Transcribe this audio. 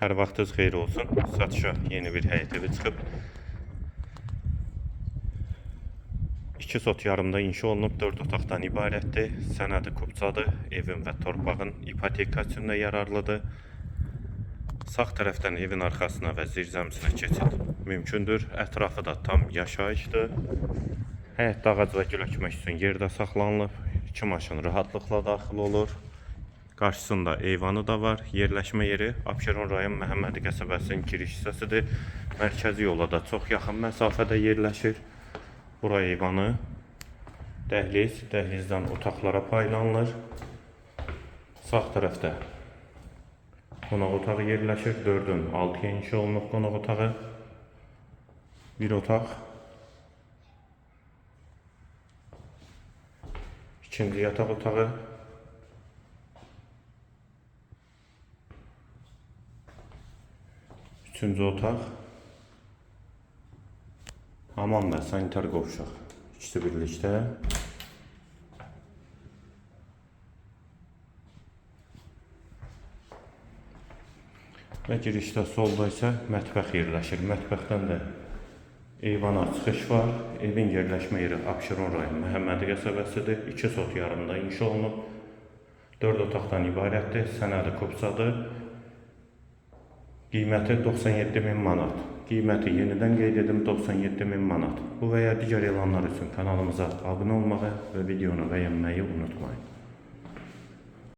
Hər vaxtınız xeyir olsun. Satışa yeni bir həyət evi çıxıb. 2 sot yarımda inşa olunub, 4 otaqdan ibarətdir. Sənədi kupçadır. Evin və torpağın ipotekasında yararlıdır. Sağ tərəfdən evin arxasına və zirzəmisinə keçid mümkündür. Ətrafı da tam yaşayışdır. Həyətdə ağac və gül əkmək üçün yerdə saxlanılıb. 2 maşın rahatlıqla daxil olur. Qarşısında eyvanı da var. Yerləşmə yeri Abşeron rayon Məhəmmədi qəsəbəsinin giriş hissəsidir. Mərkəzi yola da çox yaxın məsafədə yerləşir. Bura eyvanı, dəhliz, dəhlizdən otaqlara paylanılır. Sağ tərəfdə qonaq otağı yerləşir. 4-ün 6-ya inşa olunub qonaq otağı. Bir otaq. İkinci yataq otağı. Üçüncü otaq. Hamam və sanitar qovşaq. İkisi birlikdə. Və girişdə solda isə mətbəx yerləşir. Mətbəxdən də eyvana çıxış var. Evin yerləşmə yeri Abşeron rayon Məhəmmədi qəsəbəsidir. 2 sot yarımda inşa olunub. 4 otaqdan ibarətdir. Sənədi kupçadır. Qiyməti 97.000 manat. Qiyməti yenidən qeyd edim 97.000 manat. Bu və ya digər elanlar üçün kanalımıza abunə olmağı və videonu bəyənməyi unutmayın.